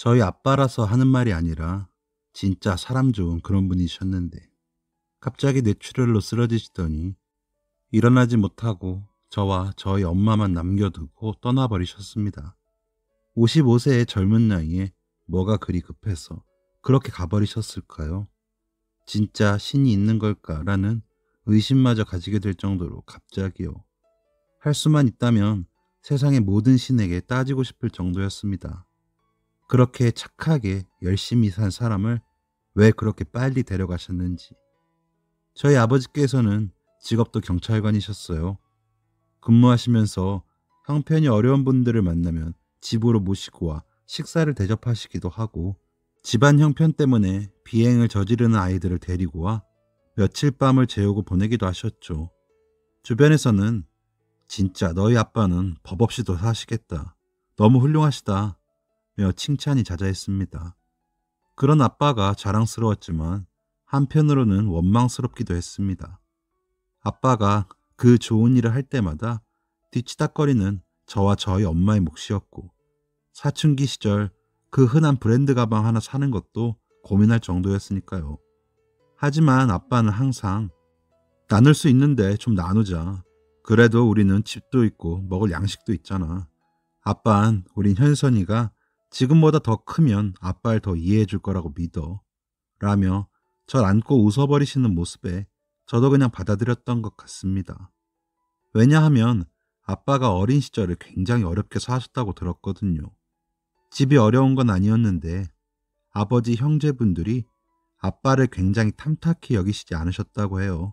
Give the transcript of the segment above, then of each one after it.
저희 아빠라서 하는 말이 아니라 진짜 사람 좋은 그런 분이셨는데 갑자기 뇌출혈로 쓰러지시더니 일어나지 못하고 저와 저희 엄마만 남겨두고 떠나버리셨습니다. 55세의 젊은 나이에 뭐가 그리 급해서 그렇게 가버리셨을까요? 진짜 신이 있는 걸까라는 의심마저 가지게 될 정도로 갑자기요. 할 수만 있다면 세상의 모든 신에게 따지고 싶을 정도였습니다. 그렇게 착하게 열심히 산 사람을 왜 그렇게 빨리 데려가셨는지. 저희 아버지께서는 직업도 경찰관이셨어요. 근무하시면서 형편이 어려운 분들을 만나면 집으로 모시고 와 식사를 대접하시기도 하고, 집안 형편 때문에 비행을 저지르는 아이들을 데리고 와 며칠 밤을 재우고 보내기도 하셨죠. 주변에서는 진짜 너희 아빠는 법 없이도 사시겠다, 너무 훌륭하시다 며 칭찬이 자자했습니다. 그런 아빠가 자랑스러웠지만 한편으로는 원망스럽기도 했습니다. 아빠가 그 좋은 일을 할 때마다 뒤치다꺼리는 저와 저희 엄마의 몫이었고, 사춘기 시절 그 흔한 브랜드 가방 하나 사는 것도 고민할 정도였으니까요. 하지만 아빠는 항상 나눌 수 있는데 좀 나누자. 그래도 우리는 집도 있고 먹을 양식도 있잖아. 아빤 우린 현선이가 지금보다 더 크면 아빠를 더 이해해 줄 거라고 믿어. 라며 절 안고 웃어버리시는 모습에 저도 그냥 받아들였던 것 같습니다. 왜냐하면 아빠가 어린 시절을 굉장히 어렵게 사셨다고 들었거든요. 집이 어려운 건 아니었는데 아버지 형제분들이 아빠를 굉장히 탐탁히 여기시지 않으셨다고 해요.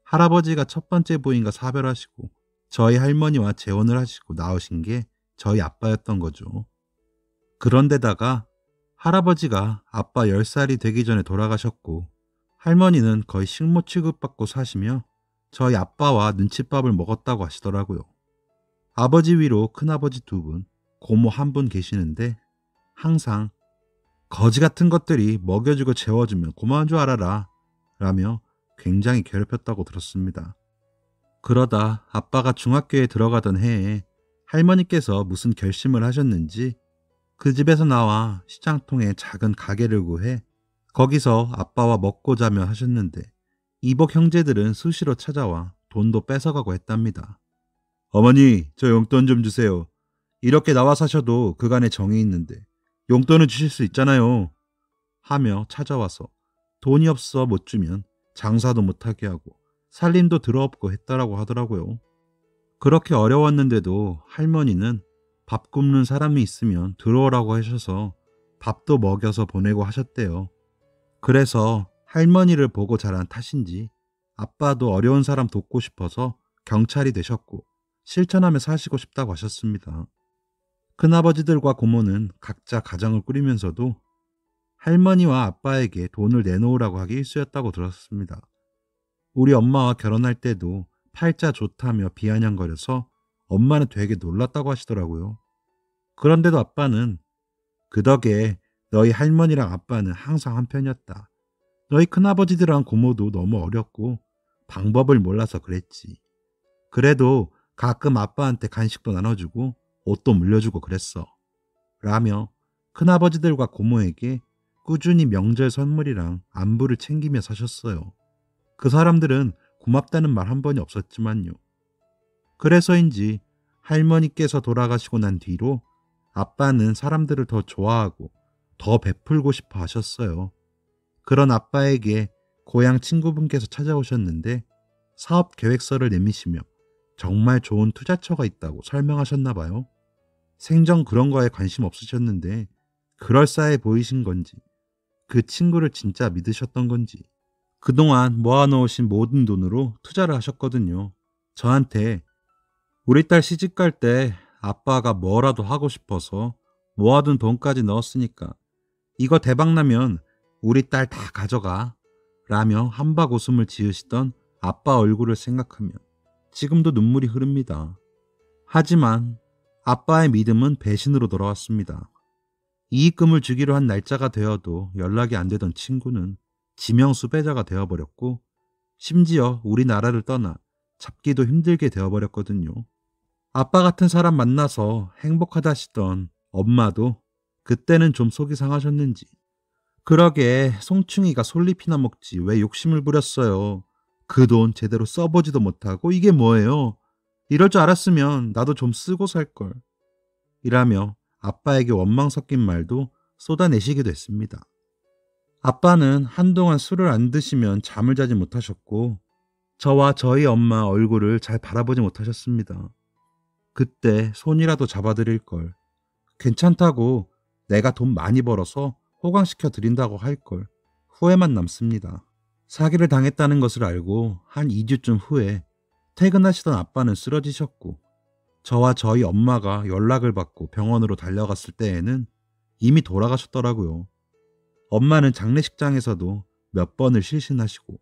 할아버지가 첫 번째 부인과 사별하시고 저희 할머니와 재혼을 하시고 낳으신 게 저희 아빠였던 거죠. 그런데다가 할아버지가 아빠 10살이 되기 전에 돌아가셨고, 할머니는 거의 식모 취급받고 사시며 저희 아빠와 눈칫밥을 먹었다고 하시더라고요. 아버지 위로 큰아버지 2분, 고모 1분 계시는데 항상 거지 같은 것들이 먹여주고 재워주면 고마운 줄 알아라 라며 굉장히 괴롭혔다고 들었습니다. 그러다 아빠가 중학교에 들어가던 해에 할머니께서 무슨 결심을 하셨는지 그 집에서 나와 시장통에 작은 가게를 구해 거기서 아빠와 먹고 자며 하셨는데, 이복 형제들은 수시로 찾아와 돈도 뺏어가고 했답니다. 어머니, 저 용돈 좀 주세요. 이렇게 나와 사셔도 그간에 정이 있는데 용돈은 주실 수 있잖아요. 하며 찾아와서 돈이 없어 못 주면 장사도 못하게 하고 살림도 더럽고 했다라고 하더라고요. 그렇게 어려웠는데도 할머니는 밥 굽는 사람이 있으면 들어오라고 하셔서 밥도 먹여서 보내고 하셨대요. 그래서 할머니를 보고 자란 탓인지 아빠도 어려운 사람 돕고 싶어서 경찰이 되셨고 실천하며 사시고 싶다고 하셨습니다. 큰아버지들과 고모는 각자 가정을 꾸리면서도 할머니와 아빠에게 돈을 내놓으라고 하기 일쑤였다고 들었습니다. 우리 엄마와 결혼할 때도 팔자 좋다며 비아냥거려서 엄마는 되게 놀랐다고 하시더라고요. 그런데도 아빠는 그 덕에 너희 할머니랑 아빠는 항상 한편이었다. 너희 큰아버지들랑 고모도 너무 어렸고 방법을 몰라서 그랬지. 그래도 가끔 아빠한테 간식도 나눠주고 옷도 물려주고 그랬어. 라며 큰아버지들과 고모에게 꾸준히 명절 선물이랑 안부를 챙기며 사셨어요. 그 사람들은 고맙다는 말 한 번이 없었지만요. 그래서인지 할머니께서 돌아가시고 난 뒤로 아빠는 사람들을 더 좋아하고 더 베풀고 싶어 하셨어요. 그런 아빠에게 고향 친구분께서 찾아오셨는데 사업 계획서를 내미시며 정말 좋은 투자처가 있다고 설명하셨나 봐요. 생전 그런 거에 관심 없으셨는데 그럴싸해 보이신 건지, 그 친구를 진짜 믿으셨던 건지 그동안 모아놓으신 모든 돈으로 투자를 하셨거든요. 저한테 우리 딸 시집 갈 때 아빠가 뭐라도 하고 싶어서 모아둔 돈까지 넣었으니까 이거 대박나면 우리 딸 다 가져가 라며 한박 웃음을 지으시던 아빠 얼굴을 생각하면 지금도 눈물이 흐릅니다. 하지만 아빠의 믿음은 배신으로 돌아왔습니다. 이익금을 주기로 한 날짜가 되어도 연락이 안 되던 친구는 지명 수배자가 되어버렸고, 심지어 우리나라를 떠나 잡기도 힘들게 되어버렸거든요. 아빠 같은 사람 만나서 행복하다시던 엄마도 그때는 좀 속이 상하셨는지 그러게 송충이가 솔잎이나 먹지 왜 욕심을 부렸어요. 그 돈 제대로 써보지도 못하고 이게 뭐예요. 이럴 줄 알았으면 나도 좀 쓰고 살걸. 이라며 아빠에게 원망 섞인 말도 쏟아내시기도 했습니다. 아빠는 한동안 술을 안 드시면 잠을 자지 못하셨고 저와 저희 엄마 얼굴을 잘 바라보지 못하셨습니다. 그때 손이라도 잡아드릴 걸. 괜찮다고 내가 돈 많이 벌어서 호강시켜 드린다고 할 걸. 후회만 남습니다. 사기를 당했다는 것을 알고 한 2주쯤 후에 퇴근하시던 아빠는 쓰러지셨고 저와 저희 엄마가 연락을 받고 병원으로 달려갔을 때에는 이미 돌아가셨더라고요. 엄마는 장례식장에서도 몇 번을 실신하시고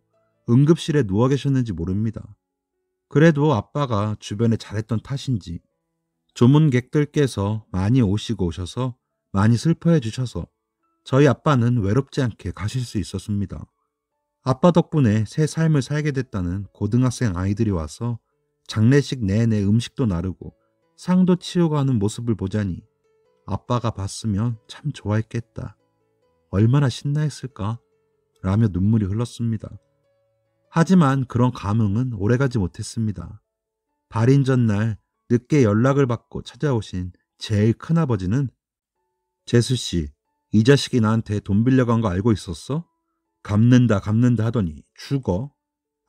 응급실에 누워 계셨는지 모릅니다. 그래도 아빠가 주변에 잘했던 탓인지 조문객들께서 많이 오셔서 많이 슬퍼해 주셔서 저희 아빠는 외롭지 않게 가실 수 있었습니다. 아빠 덕분에 새 삶을 살게 됐다는 고등학생 아이들이 와서 장례식 내내 음식도 나르고 상도 치우고 하는 모습을 보자니 아빠가 봤으면 참 좋아했겠다. 얼마나 신나했을까? 라며 눈물이 흘렀습니다. 하지만 그런 감흥은 오래가지 못했습니다. 발인 전날 늦게 연락을 받고 찾아오신 제일 큰아버지는 재수씨, 이 자식이 나한테 돈 빌려간 거 알고 있었어? 갚는다 하더니 죽어?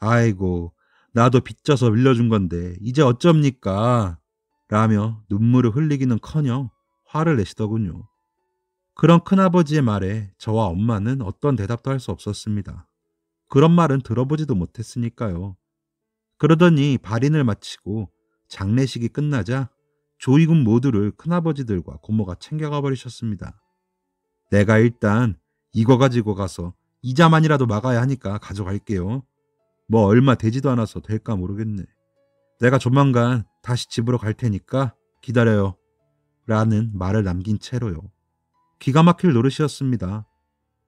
아이고, 나도 빚져서 빌려준 건데 이제 어쩝니까? 라며 눈물을 흘리기는커녕 화를 내시더군요. 그런 큰아버지의 말에 저와 엄마는 어떤 대답도 할 수 없었습니다. 그런 말은 들어보지도 못했으니까요. 그러더니 발인을 마치고 장례식이 끝나자 조이군 모두를 큰아버지들과 고모가 챙겨가 버리셨습니다. 내가 일단 이거 가지고 가서 이자만이라도 막아야 하니까 가져갈게요. 뭐 얼마 되지도 않아서 될까 모르겠네. 내가 조만간 다시 집으로 갈 테니까 기다려요. 라는 말을 남긴 채로요. 기가 막힐 노릇이었습니다.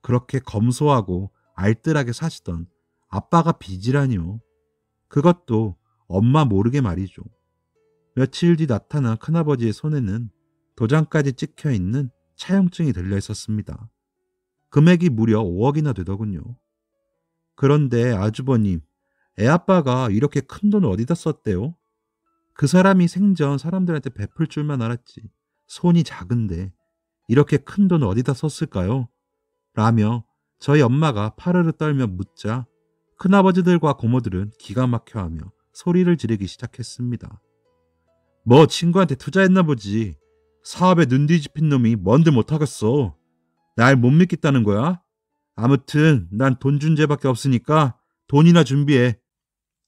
그렇게 검소하고 알뜰하게 사시던 아빠가 빚이라니요. 그것도 엄마 모르게 말이죠. 며칠 뒤 나타난 큰아버지의 손에는 도장까지 찍혀있는 차용증이 들려 있었습니다. 금액이 무려 5억이나 되더군요. 그런데 아주버님, 애아빠가 이렇게 큰 돈을 어디다 썼대요? 그 사람이 생전 사람들한테 베풀 줄만 알았지. 손이 작은데 이렇게 큰 돈을 어디다 썼을까요? 라며 저희 엄마가 파르르 떨며 묻자 큰아버지들과 고모들은 기가 막혀하며 소리를 지르기 시작했습니다. 뭐 친구한테 투자했나 보지. 사업에 눈 뒤집힌 놈이 뭔들 못하겠어. 날 못 믿겠다는 거야? 아무튼 난 돈 준 죄밖에 없으니까 돈이나 준비해.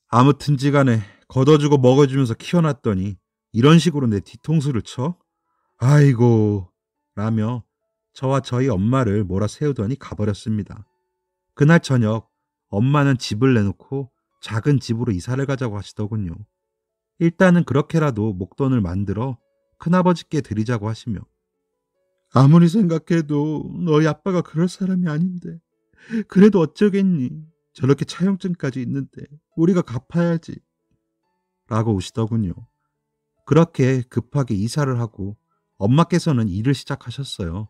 아무튼지간에 걷어주고 먹어주면서 키워놨더니 이런 식으로 내 뒤통수를 쳐? 아이고 라며 저와 저희 엄마를 몰아세우더니 가버렸습니다. 그날 저녁 엄마는 집을 내놓고 작은 집으로 이사를 가자고 하시더군요. 일단은 그렇게라도 목돈을 만들어 큰아버지께 드리자고 하시며 아무리 생각해도 너희 아빠가 그럴 사람이 아닌데 그래도 어쩌겠니. 저렇게 차용증까지 있는데 우리가 갚아야지. 라고 우시더군요. 그렇게 급하게 이사를 하고 엄마께서는 일을 시작하셨어요.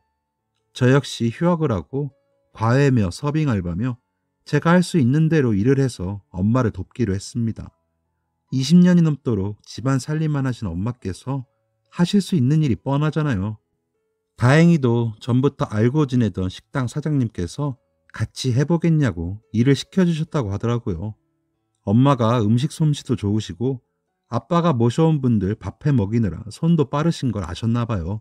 저 역시 휴학을 하고 과외며 서빙 알바며 제가 할 수 있는 대로 일을 해서 엄마를 돕기로 했습니다. 20년이 넘도록 집안 살림만 하신 엄마께서 하실 수 있는 일이 뻔하잖아요. 다행히도 전부터 알고 지내던 식당 사장님께서 같이 해보겠냐고 일을 시켜주셨다고 하더라고요. 엄마가 음식 솜씨도 좋으시고 아빠가 모셔온 분들 밥해 먹이느라 손도 빠르신 걸 아셨나 봐요.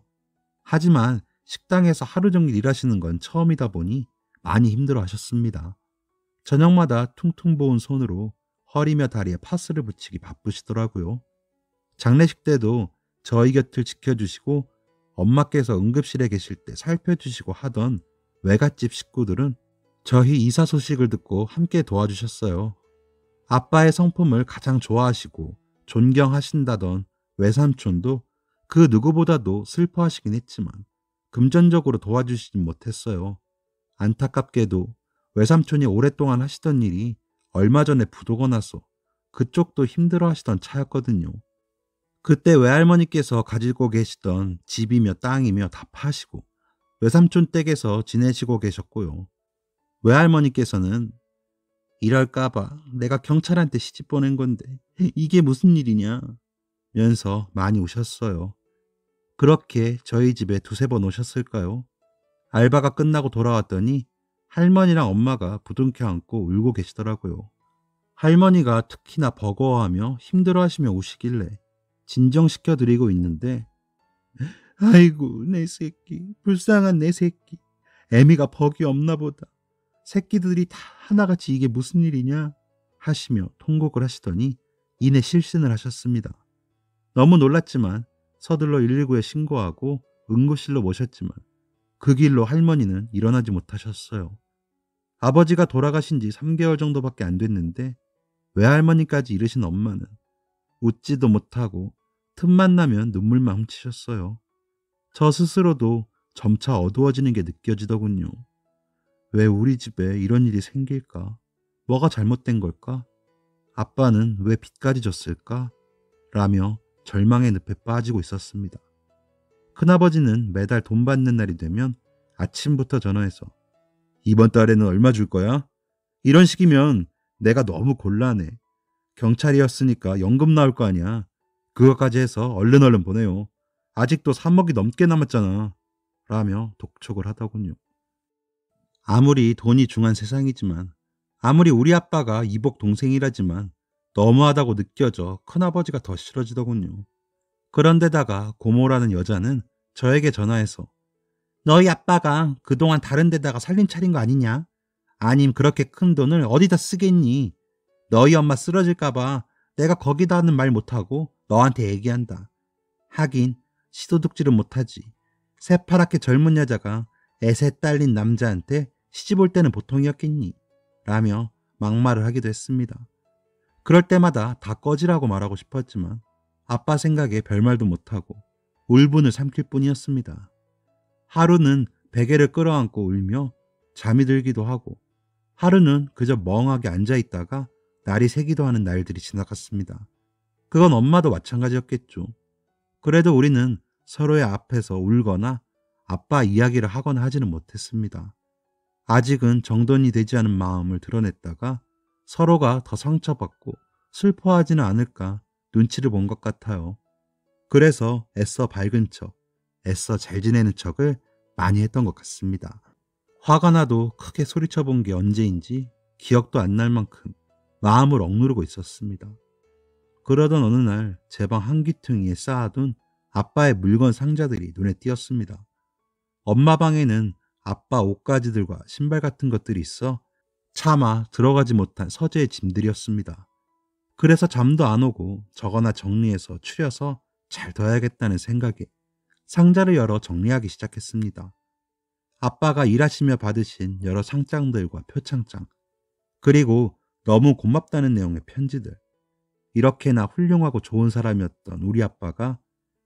하지만 식당에서 하루 종일 일하시는 건 처음이다 보니 많이 힘들어 하셨습니다. 저녁마다 퉁퉁 부은 손으로 허리며 다리에 파스를 붙이기 바쁘시더라고요. 장례식 때도 저희 곁을 지켜주시고 엄마께서 응급실에 계실 때 살펴주시고 하던 외갓집 식구들은 저희 이사 소식을 듣고 함께 도와주셨어요. 아빠의 성품을 가장 좋아하시고 존경하신다던 외삼촌도 그 누구보다도 슬퍼하시긴 했지만 금전적으로 도와주시진 못했어요. 안타깝게도 외삼촌이 오랫동안 하시던 일이 얼마 전에 부도가 나서 그쪽도 힘들어 하시던 차였거든요. 그때 외할머니께서 가지고 계시던 집이며 땅이며 다 파시고 외삼촌 댁에서 지내시고 계셨고요. 외할머니께서는 이럴까봐 내가 경찰한테 시집 보낸 건데 이게 무슨 일이냐 면서 많이 우셨어요. 그렇게 저희 집에 두세 번 오셨을까요? 알바가 끝나고 돌아왔더니 할머니랑 엄마가 부둥켜 안고 울고 계시더라고요. 할머니가 특히나 버거워하며 힘들어하시며 우시길래 진정시켜드리고 있는데 아이고 내 새끼 불쌍한 내 새끼 애미가 벅이 없나 보다. 새끼들이 다 하나같이 이게 무슨 일이냐 하시며 통곡을 하시더니 이내 실신을 하셨습니다. 너무 놀랐지만 서둘러 119에 신고하고 응급실로 모셨지만 그 길로 할머니는 일어나지 못하셨어요. 아버지가 돌아가신 지 3개월 정도밖에 안 됐는데 외할머니까지 이르신 엄마는 웃지도 못하고 틈만 나면 눈물만 훔치셨어요. 저 스스로도 점차 어두워지는 게 느껴지더군요. 왜 우리 집에 이런 일이 생길까? 뭐가 잘못된 걸까? 아빠는 왜 빚까지 졌을까? 라며 절망의 늪에 빠지고 있었습니다. 큰아버지는 매달 돈 받는 날이 되면 아침부터 전화해서 이번 달에는 얼마 줄 거야? 이런 식이면 내가 너무 곤란해. 경찰이었으니까 연금 나올 거 아니야. 그것까지 해서 얼른 보내요. 아직도 3억이 넘게 남았잖아. 라며 독촉을 하더군요. 아무리 돈이 중한 세상이지만 아무리 우리 아빠가 이복 동생이라지만 너무하다고 느껴져 큰아버지가 더 싫어지더군요. 그런데다가 고모라는 여자는 저에게 전화해서 너희 아빠가 그동안 다른 데다가 살림 차린 거 아니냐? 아님 그렇게 큰 돈을 어디다 쓰겠니? 너희 엄마 쓰러질까봐 내가 거기다는 말 못하고 너한테 얘기한다. 하긴 시도둑질은 못하지. 새파랗게 젊은 여자가 애새 딸린 남자한테 시집 올 때는 보통이었겠니? 라며 막말을 하기도 했습니다. 그럴 때마다 다 꺼지라고 말하고 싶었지만 아빠 생각에 별말도 못하고 울분을 삼킬 뿐이었습니다. 하루는 베개를 끌어안고 울며 잠이 들기도 하고 하루는 그저 멍하게 앉아있다가 날이 새기도 하는 날들이 지나갔습니다. 그건 엄마도 마찬가지였겠죠. 그래도 우리는 서로의 앞에서 울거나 아빠 이야기를 하거나 하지는 못했습니다. 아직은 정돈이 되지 않은 마음을 드러냈다가 서로가 더 상처받고 슬퍼하지는 않을까 눈치를 본 것 같아요. 그래서 애써 밝은 척, 애써 잘 지내는 척을 많이 했던 것 같습니다. 화가 나도 크게 소리쳐 본 게 언제인지 기억도 안 날 만큼 마음을 억누르고 있었습니다. 그러던 어느 날 제 방 한귀퉁이에 쌓아둔 아빠의 물건 상자들이 눈에 띄었습니다. 엄마 방에는 아빠 옷가지들과 신발 같은 것들이 있어 차마 들어가지 못한 서재의 짐들이었습니다. 그래서 잠도 안 오고 저거나 정리해서 추려서 잘 둬야겠다는 생각에 상자를 열어 정리하기 시작했습니다. 아빠가 일하시며 받으신 여러 상장들과 표창장, 그리고 너무 고맙다는 내용의 편지들. 이렇게나 훌륭하고 좋은 사람이었던 우리 아빠가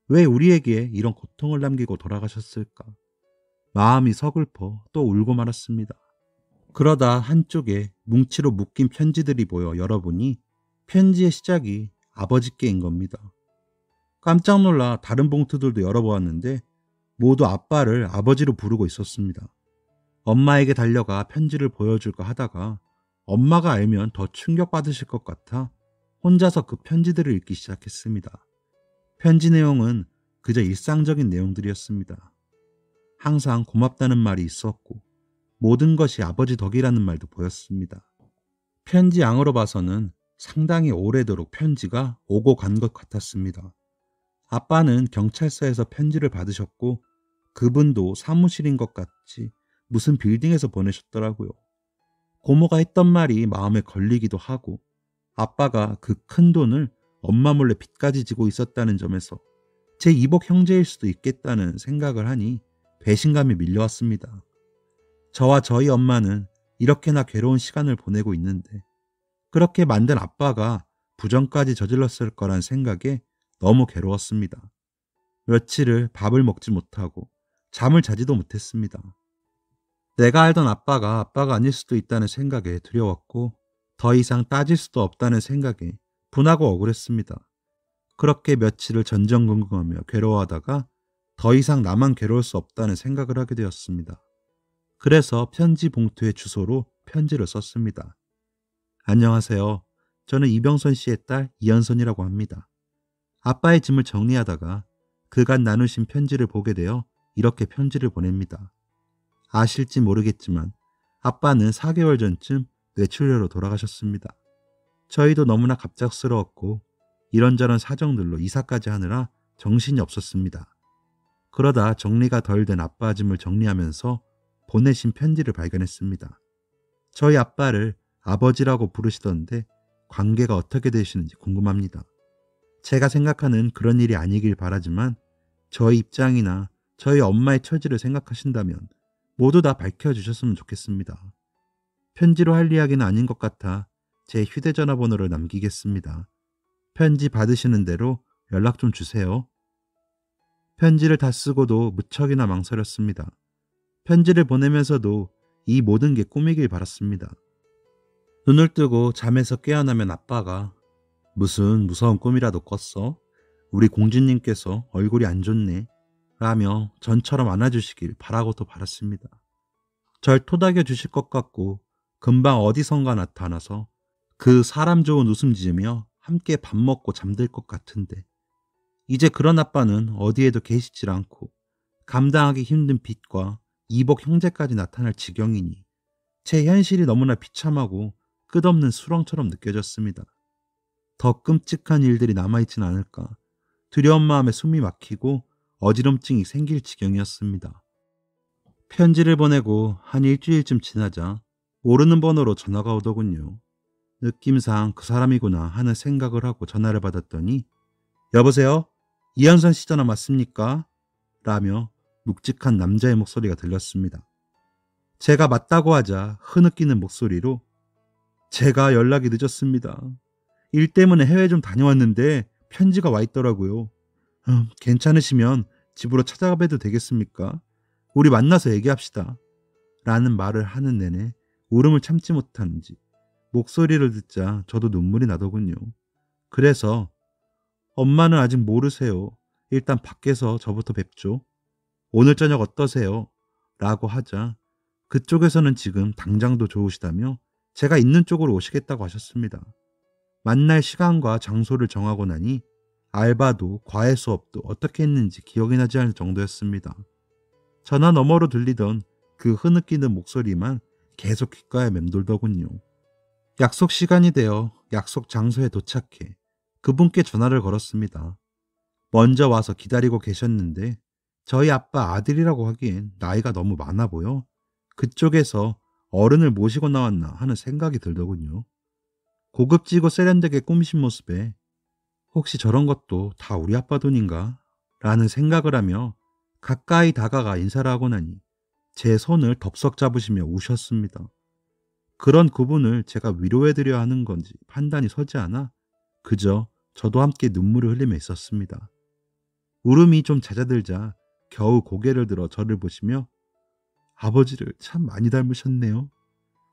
왜 우리에게 이런 고통을 남기고 돌아가셨을까? 마음이 서글퍼 또 울고 말았습니다. 그러다 한쪽에 뭉치로 묶인 편지들이 보여 열어보니 편지의 시작이 아버지께인 겁니다. 깜짝 놀라 다른 봉투들도 열어보았는데 모두 아빠를 아버지로 부르고 있었습니다. 엄마에게 달려가 편지를 보여줄까 하다가 엄마가 알면 더 충격받으실 것 같아 혼자서 그 편지들을 읽기 시작했습니다. 편지 내용은 그저 일상적인 내용들이었습니다. 항상 고맙다는 말이 있었고 모든 것이 아버지 덕이라는 말도 보였습니다. 편지 양으로 봐서는 상당히 오래도록 편지가 오고 간 것 같았습니다. 아빠는 경찰서에서 편지를 받으셨고 그분도 사무실인 것 같이 무슨 빌딩에서 보내셨더라고요. 고모가 했던 말이 마음에 걸리기도 하고 아빠가 그 큰 돈을 엄마 몰래 빚까지 지고 있었다는 점에서 제 이복 형제일 수도 있겠다는 생각을 하니 배신감이 밀려왔습니다. 저와 저희 엄마는 이렇게나 괴로운 시간을 보내고 있는데 그렇게 만든 아빠가 부정까지 저질렀을 거란 생각에 너무 괴로웠습니다. 며칠을 밥을 먹지 못하고 잠을 자지도 못했습니다. 내가 알던 아빠가 아닐 수도 있다는 생각에 두려웠고 더 이상 따질 수도 없다는 생각에 분하고 억울했습니다. 그렇게 며칠을 전전긍긍하며 괴로워하다가 더 이상 나만 괴로울 수 없다는 생각을 하게 되었습니다. 그래서 편지 봉투에 주소로 편지를 썼습니다. 안녕하세요. 저는 이병선 씨의 딸 이현선이라고 합니다. 아빠의 짐을 정리하다가 그간 나누신 편지를 보게 되어 이렇게 편지를 보냅니다. 아실지 모르겠지만 아빠는 4개월 전쯤 뇌출혈로 돌아가셨습니다. 저희도 너무나 갑작스러웠고 이런저런 사정들로 이사까지 하느라 정신이 없었습니다. 그러다 정리가 덜 된 아빠 짐을 정리하면서 보내신 편지를 발견했습니다. 저희 아빠를 아버지라고 부르시던데 관계가 어떻게 되시는지 궁금합니다. 제가 생각하는 그런 일이 아니길 바라지만 저희 입장이나 저희 엄마의 처지를 생각하신다면 모두 다 밝혀주셨으면 좋겠습니다. 편지로 할 이야기는 아닌 것 같아 제 휴대전화 번호를 남기겠습니다. 편지 받으시는 대로 연락 좀 주세요. 편지를 다 쓰고도 무척이나 망설였습니다. 편지를 보내면서도 이 모든 게 꿈이길 바랐습니다. 눈을 뜨고 잠에서 깨어나면 아빠가 무슨 무서운 꿈이라도 꿨어? 우리 공주님께서 얼굴이 안 좋네 라며 전처럼 안아주시길 바라고도 바랐습니다. 절 토닥여 주실 것 같고 금방 어디선가 나타나서 그 사람 좋은 웃음 지으며 함께 밥 먹고 잠들 것 같은데 이제 그런 아빠는 어디에도 계시질 않고 감당하기 힘든 빚과 이복 형제까지 나타날 지경이니 제 현실이 너무나 비참하고 끝없는 수렁처럼 느껴졌습니다. 더 끔찍한 일들이 남아있진 않을까 두려운 마음에 숨이 막히고 어지럼증이 생길 지경이었습니다. 편지를 보내고 한 일주일쯤 지나자 모르는 번호로 전화가 오더군요. 느낌상 그 사람이구나 하는 생각을 하고 전화를 받았더니 여보세요? 이현선 씨 전화 맞습니까? 라며 묵직한 남자의 목소리가 들렸습니다. 제가 맞다고 하자 흐느끼는 목소리로 제가 연락이 늦었습니다. 일 때문에 해외 좀 다녀왔는데 편지가 와 있더라고요. 괜찮으시면 집으로 찾아가 봬도 되겠습니까? 우리 만나서 얘기합시다. 라는 말을 하는 내내 울음을 참지 못하는지 목소리를 듣자 저도 눈물이 나더군요. 그래서 엄마는 아직 모르세요. 일단 밖에서 저부터 뵙죠. 오늘 저녁 어떠세요? 라고 하자 그쪽에서는 지금 당장도 좋으시다며 제가 있는 쪽으로 오시겠다고 하셨습니다. 만날 시간과 장소를 정하고 나니 알바도 과외 수업도 어떻게 했는지 기억이 나지 않을 정도였습니다. 전화 너머로 들리던 그 흐느끼는 목소리만 계속 귓가에 맴돌더군요. 약속 시간이 되어 약속 장소에 도착해 그분께 전화를 걸었습니다. 먼저 와서 기다리고 계셨는데 저희 아빠 아들이라고 하기엔 나이가 너무 많아 보여 그쪽에서 어른을 모시고 나왔나 하는 생각이 들더군요. 고급지고 세련되게 꾸미신 모습에 혹시 저런 것도 다 우리 아빠 돈인가? 라는 생각을 하며 가까이 다가가 인사를 하고 나니 제 손을 덥석 잡으시며 우셨습니다. 그런 그분을 제가 위로해드려야 하는 건지 판단이 서지 않아 그저 저도 함께 눈물을 흘리며 있었습니다. 울음이 좀 잦아들자 겨우 고개를 들어 저를 보시며 아버지를 참 많이 닮으셨네요.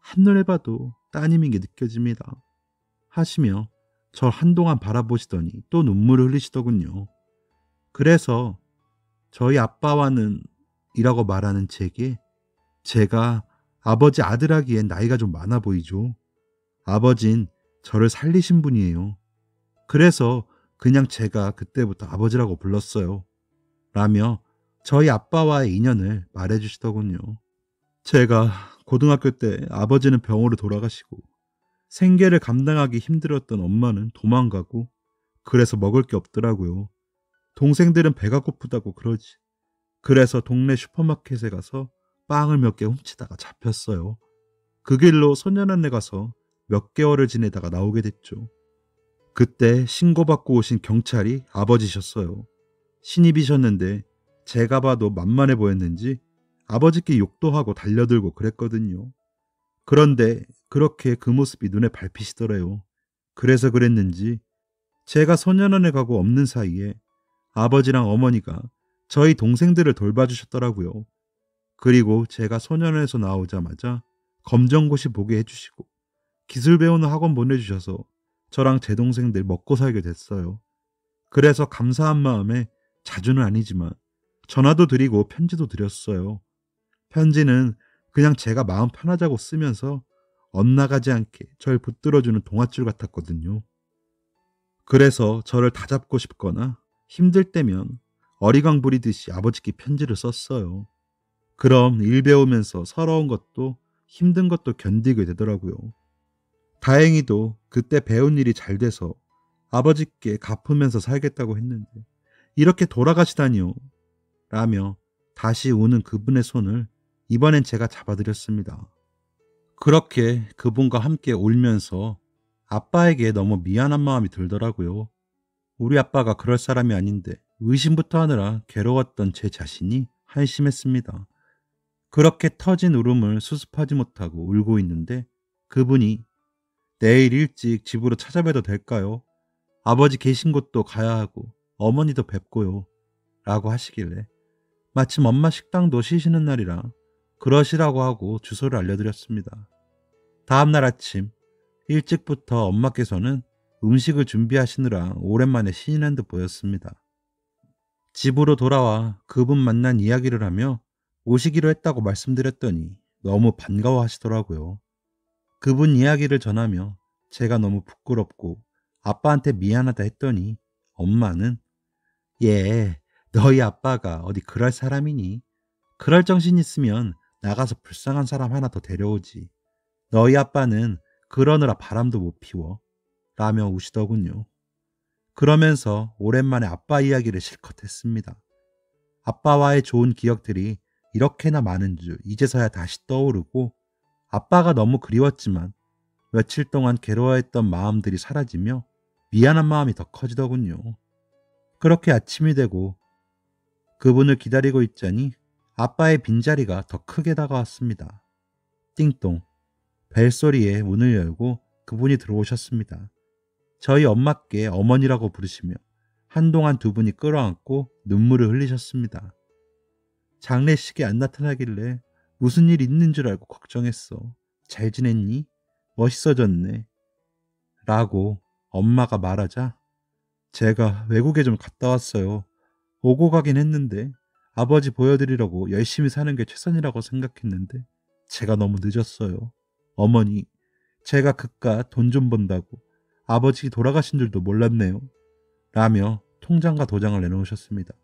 한눈에 봐도 따님인 게 느껴집니다. 하시며 절 한동안 바라보시더니 또 눈물을 흘리시더군요. 그래서 저희 아빠와는 이라고 말하는 제게 제가 아버지 아들하기엔 나이가 좀 많아 보이죠. 아버진 저를 살리신 분이에요. 그래서 그냥 제가 그때부터 아버지라고 불렀어요. 라며 저희 아빠와의 인연을 말해주시더군요. 제가 고등학교 때 아버지는 병으로 돌아가시고 생계를 감당하기 힘들었던 엄마는 도망가고 그래서 먹을 게 없더라고요. 동생들은 배가 고프다고 그러지. 그래서 동네 슈퍼마켓에 가서 빵을 몇 개 훔치다가 잡혔어요. 그 길로 소년원에 가서 몇 개월을 지내다가 나오게 됐죠. 그때 신고받고 오신 경찰이 아버지셨어요. 신입이셨는데 제가 봐도 만만해 보였는지 아버지께 욕도 하고 달려들고 그랬거든요. 그런데 그렇게 그 모습이 눈에 밟히시더래요. 그래서 그랬는지 제가 소년원에 가고 없는 사이에 아버지랑 어머니가 저희 동생들을 돌봐주셨더라고요. 그리고 제가 소년원에서 나오자마자 검정고시 보게 해주시고 기술 배우는 학원 보내주셔서 저랑 제 동생들 먹고 살게 됐어요. 그래서 감사한 마음에 자주는 아니지만 전화도 드리고 편지도 드렸어요. 편지는 그냥 제가 마음 편하자고 쓰면서 엇나가지 않게 절 붙들어주는 동아줄 같았거든요. 그래서 저를 다잡고 싶거나 힘들 때면 어리광 부리듯이 아버지께 편지를 썼어요. 그럼 일 배우면서 서러운 것도 힘든 것도 견디게 되더라고요. 다행히도 그때 배운 일이 잘 돼서 아버지께 갚으면서 살겠다고 했는데 이렇게 돌아가시다니요. 라며 다시 우는 그분의 손을 이번엔 제가 잡아드렸습니다. 그렇게 그분과 함께 울면서 아빠에게 너무 미안한 마음이 들더라고요. 우리 아빠가 그럴 사람이 아닌데 의심부터 하느라 괴로웠던 제 자신이 한심했습니다. 그렇게 터진 울음을 수습하지 못하고 울고 있는데 그분이 내일 일찍 집으로 찾아뵈도 될까요? 아버지 계신 곳도 가야 하고 어머니도 뵙고요. 라고 하시길래 마침 엄마 식당도 쉬시는 날이라 그러시라고 하고 주소를 알려드렸습니다. 다음날 아침 일찍부터 엄마께서는 음식을 준비하시느라 오랜만에 신이난 듯 보였습니다. 집으로 돌아와 그분 만난 이야기를 하며 오시기로 했다고 말씀드렸더니 너무 반가워하시더라고요. 그분 이야기를 전하며 제가 너무 부끄럽고 아빠한테 미안하다 했더니 엄마는 얘, 너희 아빠가 어디 그럴 사람이니? 그럴 정신 있으면 나가서 불쌍한 사람 하나 더 데려오지. 너희 아빠는 그러느라 바람도 못 피워. 라며 우시더군요. 그러면서 오랜만에 아빠 이야기를 실컷 했습니다. 아빠와의 좋은 기억들이 이렇게나 많은 줄 이제서야 다시 떠오르고 아빠가 너무 그리웠지만 며칠 동안 괴로워했던 마음들이 사라지며 미안한 마음이 더 커지더군요. 그렇게 아침이 되고 그분을 기다리고 있자니 아빠의 빈자리가 더 크게 다가왔습니다. 띵동. 벨소리에 문을 열고 그분이 들어오셨습니다. 저희 엄마께 어머니라고 부르시며 한동안 두 분이 끌어안고 눈물을 흘리셨습니다. 장례식에 안 나타나길래 무슨 일 있는 줄 알고 걱정했어. 잘 지냈니? 멋있어졌네. 라고 엄마가 말하자 제가 외국에 좀 갔다 왔어요. 오고 가긴 했는데 아버지 보여드리려고 열심히 사는 게 최선이라고 생각했는데 제가 너무 늦었어요. 어머니, 제가 그깟 돈 좀 번다고 아버지 돌아가신 줄도 몰랐네요. 라며 통장과 도장을 내놓으셨습니다.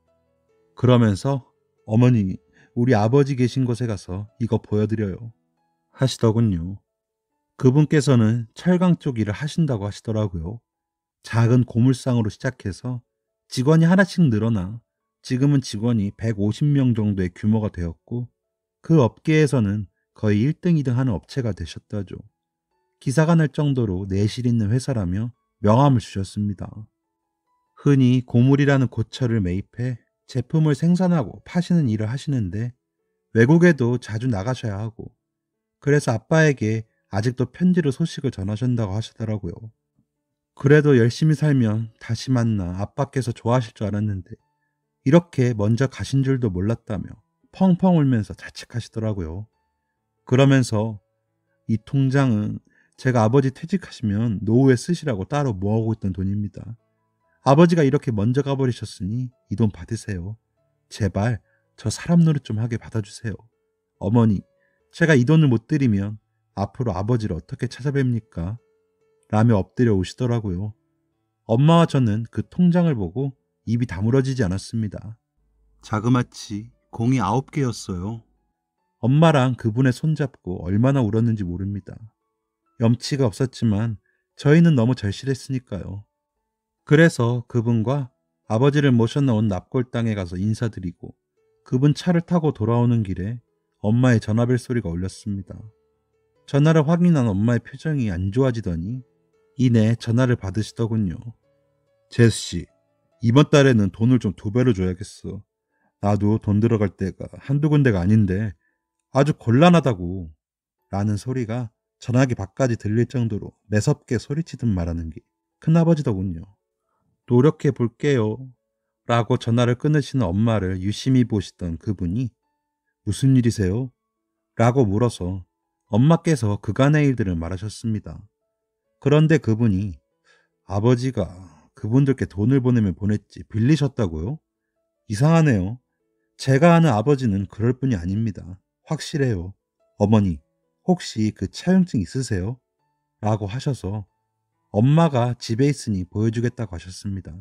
그러면서 어머니, 우리 아버지 계신 곳에 가서 이거 보여드려요. 하시더군요. 그분께서는 철강 쪽 일을 하신다고 하시더라고요. 작은 고물상으로 시작해서 직원이 하나씩 늘어나 지금은 직원이 150명 정도의 규모가 되었고 그 업계에서는 거의 1등, 2등 하는 업체가 되셨다죠. 기사가 날 정도로 내실 있는 회사라며 명함을 주셨습니다. 흔히 고물이라는 고철을 매입해 제품을 생산하고 파시는 일을 하시는데 외국에도 자주 나가셔야 하고 그래서 아빠에게 아직도 편지로 소식을 전하신다고 하시더라고요. 그래도 열심히 살면 다시 만나 아빠께서 좋아하실 줄 알았는데 이렇게 먼저 가신 줄도 몰랐다며 펑펑 울면서 자책하시더라고요. 그러면서 이 통장은 제가 아버지 퇴직하시면 노후에 쓰시라고 따로 모아오고 있던 돈입니다. 아버지가 이렇게 먼저 가버리셨으니 이 돈 받으세요. 제발 저 사람 노릇 좀 하게 받아주세요. 어머니, 제가 이 돈을 못 드리면 앞으로 아버지를 어떻게 찾아뵙니까? 라며 엎드려 오시더라고요. 엄마와 저는 그 통장을 보고 입이 다물어지지 않았습니다. 자그마치 공이 9개였어요. 엄마랑 그분의 손잡고 얼마나 울었는지 모릅니다. 염치가 없었지만 저희는 너무 절실했으니까요. 그래서 그분과 아버지를 모셔 나온 납골당에 가서 인사드리고 그분 차를 타고 돌아오는 길에 엄마의 전화벨 소리가 울렸습니다. 전화를 확인한 엄마의 표정이 안 좋아지더니 이내 전화를 받으시더군요. 제수씨, 이번 달에는 돈을 좀 2배로 줘야겠어. 나도 돈 들어갈 때가 한두 군데가 아닌데 아주 곤란하다고. 라는 소리가 전화기 밖까지 들릴 정도로 매섭게 소리치듯 말하는 게 큰아버지더군요. 노력해 볼게요. 라고 전화를 끊으시는 엄마를 유심히 보시던 그분이 무슨 일이세요? 라고 물어서 엄마께서 그간의 일들을 말하셨습니다. 그런데 그분이 아버지가 그분들께 돈을 보내면 보냈지 빌리셨다고요? 이상하네요. 제가 아는 아버지는 그럴 분이 아닙니다. 확실해요. 어머니, 혹시 그 차용증 있으세요? 라고 하셔서 엄마가 집에 있으니 보여주겠다고 하셨습니다.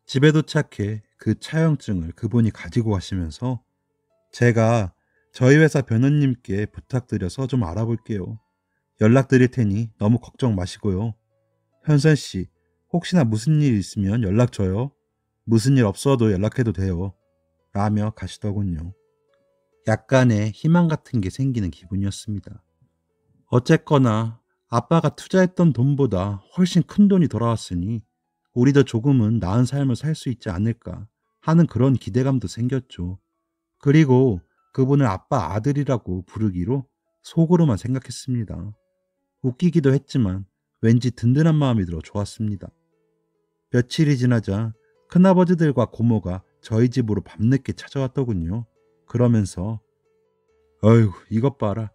집에 도착해 그 차용증을 그분이 가지고 가시면서 제가 저희 회사 변호님께 부탁드려서 좀 알아볼게요. 연락드릴 테니 너무 걱정 마시고요. 현선 씨, 혹시나 무슨 일 있으면 연락 줘요. 무슨 일 없어도 연락해도 돼요. 라며 가시더군요. 약간의 희망 같은 게 생기는 기분이었습니다. 어쨌거나 아빠가 투자했던 돈보다 훨씬 큰 돈이 돌아왔으니 우리도 조금은 나은 삶을 살 수 있지 않을까 하는 그런 기대감도 생겼죠. 그리고 그분을 아빠 아들이라고 부르기로 속으로만 생각했습니다. 웃기기도 했지만 왠지 든든한 마음이 들어 좋았습니다. 며칠이 지나자 큰아버지들과 고모가 저희 집으로 밤늦게 찾아왔더군요. 그러면서 어휴 이것 봐라.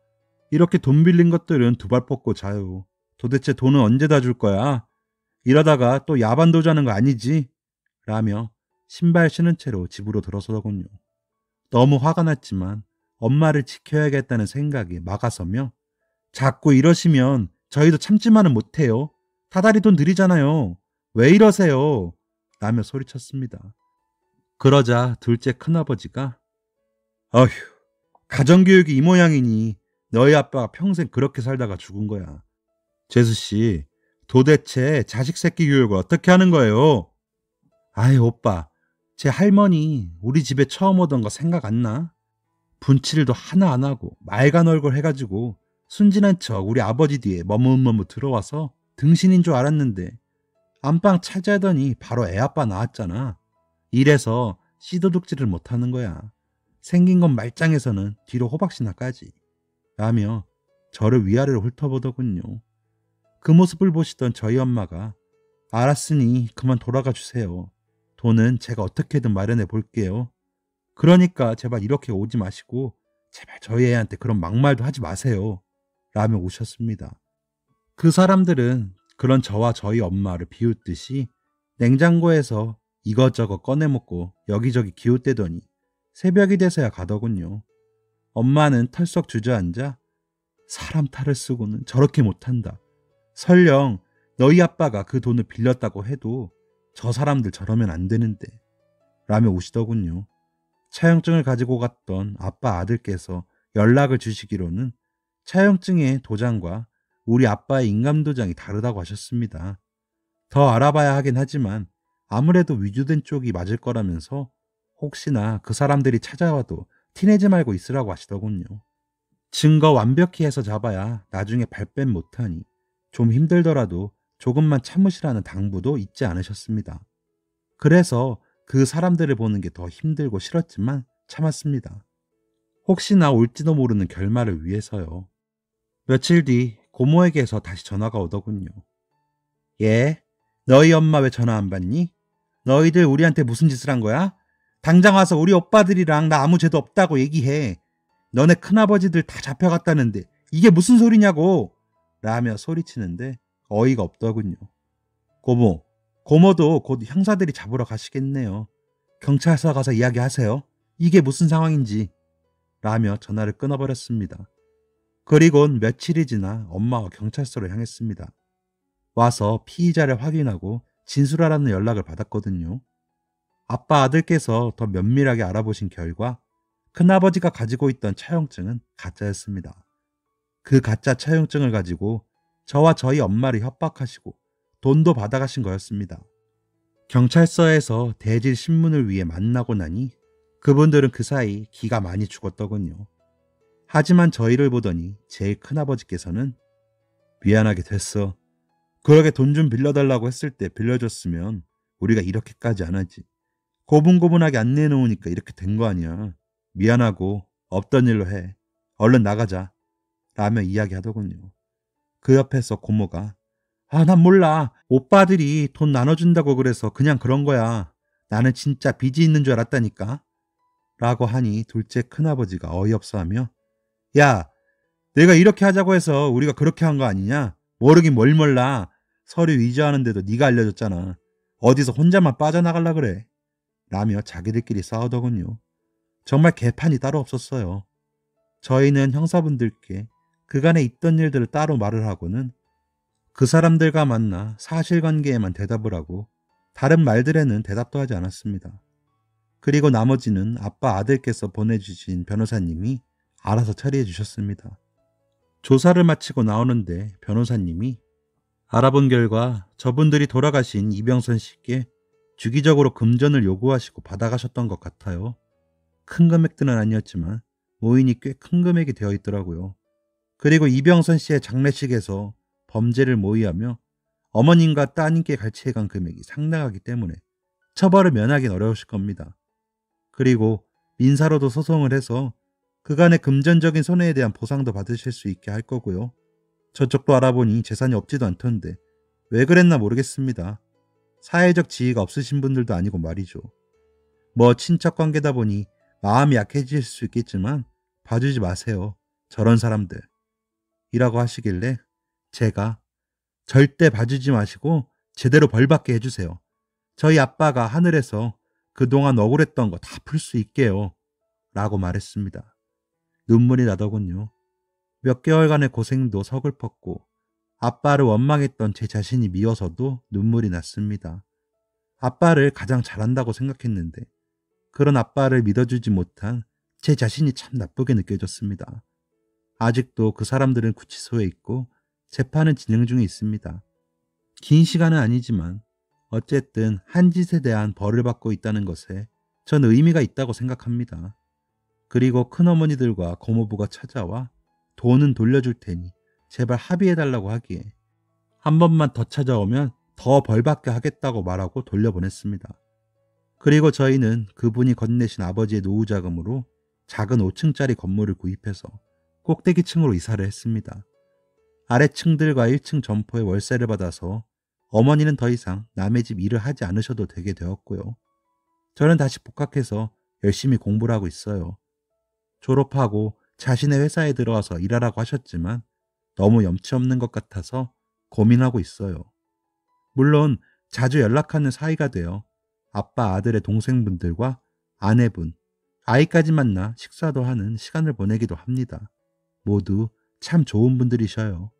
이렇게 돈 빌린 것들은 두 발 뻗고 자요. 도대체 돈은 언제 다 줄 거야? 이러다가 또 야반도 자는 거 아니지? 라며 신발 신은 채로 집으로 들어서더군요. 너무 화가 났지만 엄마를 지켜야겠다는 생각이 막아서며 자꾸 이러시면 저희도 참지만은 못해요. 다달이 돈 들이잖아요. 왜 이러세요? 라며 소리쳤습니다. 그러자 둘째 큰아버지가 어휴 가정교육이 이 모양이니 너희 아빠가 평생 그렇게 살다가 죽은 거야. 재수씨 도대체 자식 새끼 교육을 어떻게 하는 거예요? 아이 오빠 제 할머니 우리 집에 처음 오던 거 생각 안 나? 분칠도 하나 안 하고 말간 얼굴 해가지고 순진한 척 우리 아버지 뒤에 머뭇머뭇 들어와서 등신인 줄 알았는데 안방 차지하더니 바로 애아빠 나왔잖아. 이래서 씨도둑질을 못하는 거야. 생긴 건 말짱해서는 뒤로 호박씨나 까지. 라며 저를 위아래로 훑어보더군요. 그 모습을 보시던 저희 엄마가 알았으니 그만 돌아가 주세요. 돈은 제가 어떻게든 마련해 볼게요. 그러니까 제발 이렇게 오지 마시고 제발 저희 애한테 그런 막말도 하지 마세요. 라며 오셨습니다. 그 사람들은 그런 저와 저희 엄마를 비웃듯이 냉장고에서 이것저것 꺼내 먹고 여기저기 기웃대더니 새벽이 돼서야 가더군요. 엄마는 털썩 주저앉아 사람 탈을 쓰고는 저렇게 못한다. 설령 너희 아빠가 그 돈을 빌렸다고 해도 저 사람들 저러면 안 되는데 라며 우시더군요. 차용증을 가지고 갔던 아빠 아들께서 연락을 주시기로는 차용증의 도장과 우리 아빠의 인감도장이 다르다고 하셨습니다. 더 알아봐야 하긴 하지만 아무래도 위조된 쪽이 맞을 거라면서 혹시나 그 사람들이 찾아와도 티내지 말고 있으라고 하시더군요. 증거 완벽히 해서 잡아야 나중에 발뺌 못하니 좀 힘들더라도 조금만 참으시라는 당부도 잊지 않으셨습니다. 그래서 그 사람들을 보는 게 더 힘들고 싫었지만 참았습니다. 혹시나 올지도 모르는 결말을 위해서요. 며칠 뒤 고모에게서 다시 전화가 오더군요. 예? 너희 엄마 왜 전화 안 받니? 너희들 우리한테 무슨 짓을 한 거야? 당장 와서 우리 오빠들이랑 나 아무 죄도 없다고 얘기해. 너네 큰아버지들 다 잡혀갔다는데 이게 무슨 소리냐고! 라며 소리치는데 어이가 없더군요. 고모도 곧 형사들이 잡으러 가시겠네요. 경찰서 가서 이야기하세요. 이게 무슨 상황인지. 라며 전화를 끊어버렸습니다. 그리곤 며칠이 지나 엄마와 경찰서로 향했습니다. 와서 피의자를 확인하고 진술하라는 연락을 받았거든요. 아빠 아들께서 더 면밀하게 알아보신 결과 큰아버지가 가지고 있던 차용증은 가짜였습니다. 그 가짜 차용증을 가지고 저와 저희 엄마를 협박하시고 돈도 받아가신 거였습니다. 경찰서에서 대질 신문을 위해 만나고 나니 그분들은 그 사이 기가 많이 죽었더군요. 하지만 저희를 보더니 제일 큰아버지께서는 미안하게 됐어. 그러게 돈 좀 빌려달라고 했을 때 빌려줬으면 우리가 이렇게까지 안 하지. 고분고분하게 안 내놓으니까 이렇게 된 거 아니야. 미안하고 없던 일로 해. 얼른 나가자. 라며 이야기하더군요. 그 옆에서 고모가 난 몰라. 오빠들이 돈 나눠준다고 그래서 그냥 그런 거야. 나는 진짜 빚이 있는 줄 알았다니까. 라고 하니 둘째 큰아버지가 어이없어하며 야, 내가 이렇게 하자고 해서 우리가 그렇게 한 거 아니냐? 모르긴 뭘 몰라. 서류 위조하는데도 네가 알려줬잖아. 어디서 혼자만 빠져나갈라 그래. 라며 자기들끼리 싸우더군요. 정말 개판이 따로 없었어요. 저희는 형사분들께 그간에 있던 일들을 따로 말을 하고는 그 사람들과 만나 사실관계에만 대답을 하고 다른 말들에는 대답도 하지 않았습니다. 그리고 나머지는 아빠 아들께서 보내주신 변호사님이 알아서 처리해 주셨습니다. 조사를 마치고 나오는데 변호사님이 알아본 결과 저분들이 돌아가신 이병선 씨께 주기적으로 금전을 요구하시고 받아가셨던 것 같아요. 큰 금액들은 아니었지만 모인이 꽤 큰 금액이 되어 있더라고요. 그리고 이병선 씨의 장례식에서 범죄를 모의하며 어머님과 따님께 갈취해간 금액이 상당하기 때문에 처벌을 면하기는 어려우실 겁니다. 그리고 민사로도 소송을 해서 그간의 금전적인 손해에 대한 보상도 받으실 수 있게 할 거고요. 저쪽도 알아보니 재산이 없지도 않던데 왜 그랬나 모르겠습니다. 사회적 지위가 없으신 분들도 아니고 말이죠. 뭐 친척 관계다 보니 마음이 약해질 수 있겠지만 봐주지 마세요. 저런 사람들. 이라고 하시길래 제가 절대 봐주지 마시고 제대로 벌받게 해주세요. 저희 아빠가 하늘에서 그동안 억울했던 거 다 풀 수 있게요. 라고 말했습니다. 눈물이 나더군요. 몇 개월간의 고생도 서글펐고 아빠를 원망했던 제 자신이 미워서도 눈물이 났습니다. 아빠를 가장 잘한다고 생각했는데 그런 아빠를 믿어주지 못한 제 자신이 참 나쁘게 느껴졌습니다. 아직도 그 사람들은 구치소에 있고 재판은 진행 중에 있습니다. 긴 시간은 아니지만 어쨌든 한 짓에 대한 벌을 받고 있다는 것에 전 의미가 있다고 생각합니다. 그리고 큰어머니들과 고모부가 찾아와 돈은 돌려줄 테니 제발 합의해달라고 하기에 한 번만 더 찾아오면 더 벌받게 하겠다고 말하고 돌려보냈습니다. 그리고 저희는 그분이 건네신 아버지의 노후 자금으로 작은 5층짜리 건물을 구입해서 꼭대기층으로 이사를 했습니다. 아래층들과 1층 점포에 월세를 받아서 어머니는 더 이상 남의 집 일을 하지 않으셔도 되게 되었고요. 저는 다시 복학해서 열심히 공부를 하고 있어요. 졸업하고 자신의 회사에 들어와서 일하라고 하셨지만 너무 염치 없는 것 같아서 고민하고 있어요. 물론 자주 연락하는 사이가 되어 아빠 아들의 동생분들과 아내분, 아이까지 만나 식사도 하는 시간을 보내기도 합니다. 모두 참 좋은 분들이셔요.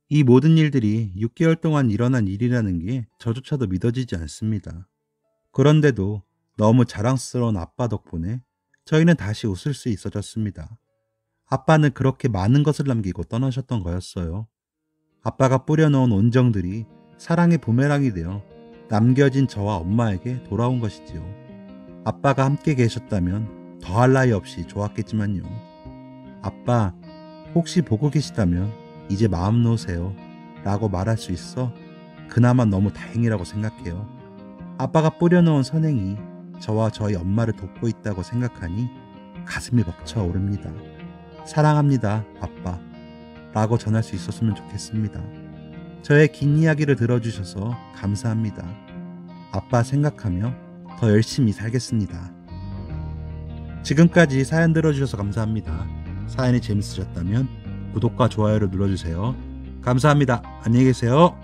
이 모든 일들이 6개월 동안 일어난 일이라는 게 저조차도 믿어지지 않습니다. 그런데도 너무 자랑스러운 아빠 덕분에 저희는 다시 웃을 수 있어졌습니다. 아빠는 그렇게 많은 것을 남기고 떠나셨던 거였어요. 아빠가 뿌려놓은 온정들이 사랑의 부메랑이 되어 남겨진 저와 엄마에게 돌아온 것이지요. 아빠가 함께 계셨다면 더할 나위 없이 좋았겠지만요. 아빠, 혹시 보고 계시다면 이제 마음 놓으세요 라고 말할 수 있어 그나마 너무 다행이라고 생각해요. 아빠가 뿌려놓은 선행이 저와 저희 엄마를 돕고 있다고 생각하니 가슴이 벅차오릅니다. 사랑합니다, 아빠 라고 전할 수 있었으면 좋겠습니다. 저의 긴 이야기를 들어주셔서 감사합니다. 아빠 생각하며 더 열심히 살겠습니다. 지금까지 사연 들어주셔서 감사합니다. 사연이 재밌으셨다면 구독과 좋아요를 눌러주세요. 감사합니다. 안녕히 계세요.